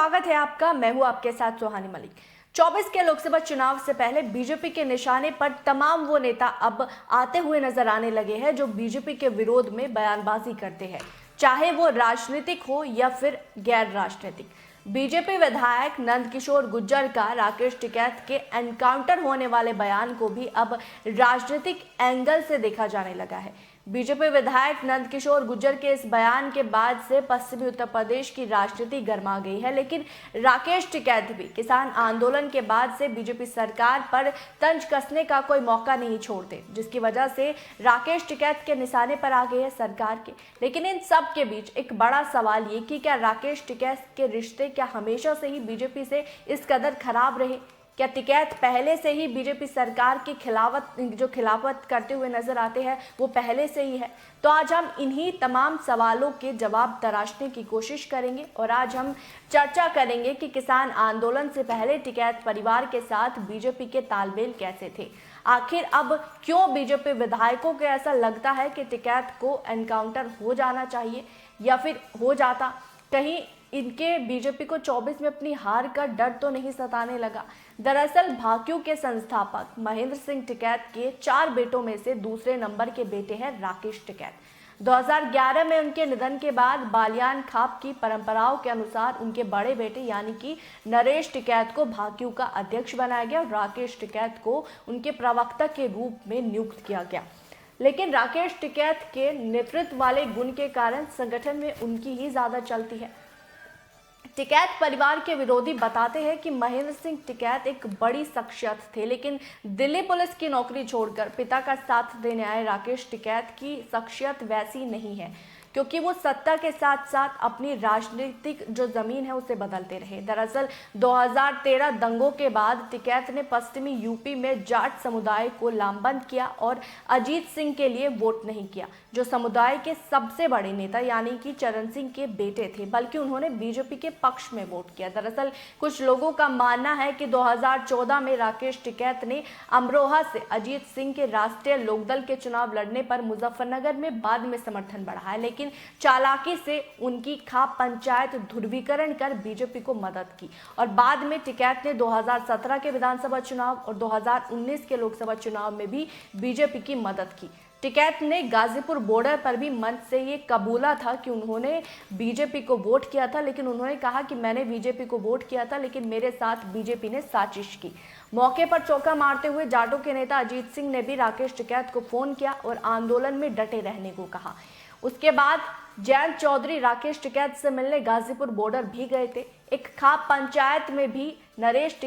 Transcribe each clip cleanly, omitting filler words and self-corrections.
स्वागत है आपका। मैं हूं आपके साथ सुहानी मलिक। 24 के लोकसभा चुनाव से पहले बीजेपी के निशाने पर तमाम वो नेता अब आते हुए नजर आने लगे हैं जो बीजेपी के विरोध में बयानबाजी करते हैं, चाहे वो राजनीतिक हो या फिर गैर राजनीतिक। बीजेपी विधायक नंदकिशोर गुर्जर का राकेश टिकैत के एनकाउंटर होने वाले बयान को भी अब राजनीतिक एंगल से देखा जाने लगा है। बीजेपी विधायक नंदकिशोर गुर्जर के इस बयान के बाद से पश्चिमी उत्तर प्रदेश की राजनीति गर्मा गई है, लेकिन राकेश टिकैत भी किसान आंदोलन के बाद से बीजेपी सरकार पर तंज कसने का कोई मौका नहीं छोड़ते, जिसकी वजह से राकेश टिकैत के निशाने पर आ गए हैं सरकार के। लेकिन इन सब के बीच एक बड़ा सवाल ये कि क्या राकेश टिकैत के रिश्ते क्या हमेशा से ही बीजेपी से इस कदर खराब रहे? क्या टिकैत पहले से ही बीजेपी सरकार की खिलाफत करते हुए नजर आते हैं वो पहले से ही है? तो आज हम इन्हीं तमाम सवालों के जवाब तराशने की कोशिश करेंगे और आज हम चर्चा करेंगे कि किसान आंदोलन से पहले टिकैत परिवार के साथ बीजेपी के तालमेल कैसे थे। आखिर अब क्यों बीजेपी विधायकों को ऐसा लगता है कि टिकैत को एनकाउंटर हो जाना चाहिए या फिर हो जाता? कहीं इनके बीजेपी को 24 में अपनी हार का डर तो नहीं सताने लगा? दरअसल भाकियू के संस्थापक महेंद्र सिंह टिकैत के 4 बेटों में से दूसरे नंबर के बेटे हैं राकेश टिकैत। 2011 में उनके निधन के बाद बालियान खाप की परंपराओं के अनुसार उनके बड़े बेटे यानी कि नरेश टिकैत को भाकियू का अध्यक्ष बनाया गया और राकेश टिकैत को उनके प्रवक्ता के रूप में नियुक्त किया गया। लेकिन राकेश टिकैत के नेतृत्व वाले गुण के कारण संगठन में उनकी ही ज्यादा चलती है। टिकैत परिवार के विरोधी बताते हैं कि महेंद्र सिंह टिकैत एक बड़ी शख्सियत थे, लेकिन दिल्ली पुलिस की नौकरी छोड़कर पिता का साथ देने आए राकेश टिकैत की शख्सियत वैसी नहीं है, क्योंकि वो सत्ता के साथ साथ अपनी राजनीतिक जो जमीन है उसे बदलते रहे। दरअसल 2013 दंगों के बाद टिकैत ने पश्चिमी यूपी में जाट समुदाय को लामबंद किया और अजीत सिंह के लिए वोट नहीं किया, जो समुदाय के सबसे बड़े नेता यानी कि चरण सिंह के बेटे थे, बल्कि उन्होंने बीजेपी के पक्ष में वोट किया। दरअसल कुछ लोगों का मानना है कि 2014 में राकेश टिकैत ने अमरोहा से अजीत सिंह के राष्ट्रीय लोकदल के चुनाव लड़ने पर मुजफ्फरनगर में बाद में समर्थन बढ़ाया, लेकिन चालाकी से उनकी खाप पंचायत ध्रुवीकरण कर बीजेपी को मदद की और बाद में टिकैत ने 2017 के विधानसभा चुनाव और 2019 के लोकसभा चुनाव में भी बीजेपी की मदद की। टिकैत ने गाजीपुर बॉर्डर पर भी मंच से ये कबूला था कि उन्होंने बीजेपी को वोट किया था, लेकिन उन्होंने कहा कि मैंने बीजेपी को वोट किया था लेकिन मेरे साथ बीजेपी ने साजिश की। मौके पर चौका मारते हुए जाटों के नेता अजीत सिंह ने भी राकेश टिकैत को फोन किया और आंदोलन में डटे रहने को कहा। उसके बाद जयंत चौधरी राकेश टिकैत से मिलने गाजीपुर बॉर्डर भी गए थे। एक खाप पंचायत में भी राकेश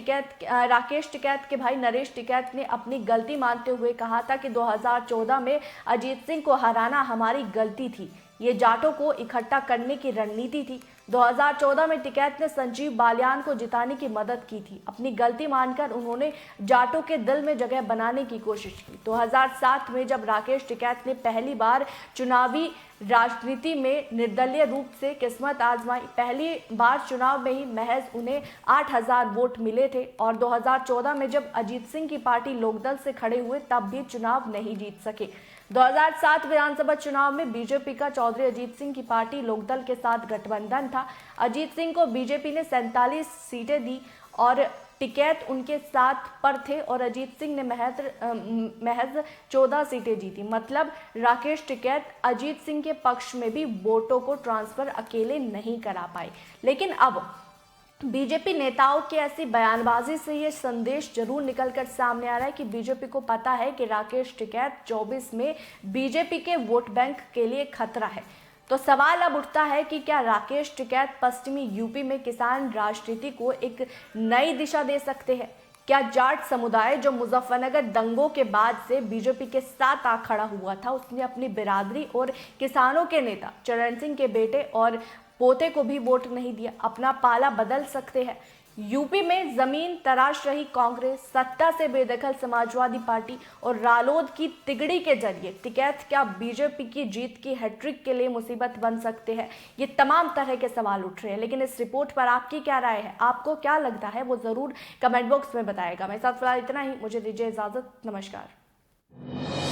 टिकैत के भाई नरेश टिकैत ने अपनी गलती मानते हुए कहा था कि 2014 में अजीत सिंह को हराना हमारी गलती थी, ये जाटों को इकट्ठा करने की रणनीति थी। 2014 में टिकैत ने संजीव बालियान को जिताने की मदद की थी। अपनी गलती मानकर उन्होंने जाटों के दिल में जगह बनाने की कोशिश की। 2007 में जब राकेश टिकैत ने पहली बार चुनावी राजनीति में निर्दलीय रूप से किस्मत आजमाई, पहली बार चुनाव में ही महज उन्हें 8000 वोट मिले थे और 2014 में जब अजीत सिंह की पार्टी लोकदल से खड़े हुए तब भी चुनाव नहीं जीत सके। 2007 विधानसभा चुनाव में बीजेपी का चौधरी अजीत सिंह की पार्टी लोकदल के साथ गठबंधन था। अजीत सिंह को बीजेपी ने 47 सीटें दी और टिकैत उनके साथ पर थे और अजीत सिंह ने महज 14 सीटें जीती। मतलब राकेश टिकैत अजीत सिंह के पक्ष में भी वोटों को ट्रांसफर अकेले नहीं करा पाए। लेकिन अब बीजेपी नेताओं की ऐसी बयानबाजी से ये संदेश जरूर निकलकर सामने आ रहा है कि बीजेपी को पता है कि राकेश टिकैत 24 में बीजेपी के वोट बैंक के लिए खतरा है। तो सवाल अब उठता है कि क्या राकेश टिकैत पश्चिमी यूपी में किसान राजनीति को एक नई दिशा दे सकते हैं? क्या जाट समुदाय जो मुजफ्फरनगर दंगों के बाद से बीजेपी के साथ आ खड़ा हुआ था, उसने अपनी बिरादरी और किसानों के नेता चरण सिंह के बेटे और पोते को भी वोट नहीं दिया, अपना पाला बदल सकते हैं? यूपी में जमीन तराश रही कांग्रेस, सत्ता से बेदखल समाजवादी पार्टी और रालोद की तिगड़ी के जरिए टिकैत क्या बीजेपी की जीत की हैट्रिक के लिए मुसीबत बन सकते हैं? ये तमाम तरह के सवाल उठ रहे हैं, लेकिन इस रिपोर्ट पर आपकी क्या राय है? आपको क्या लगता है वो जरूर कमेंट बॉक्स में बताएगा। मेरे साथ फिलहाल इतना ही, मुझे दीजिए इजाजत। नमस्कार।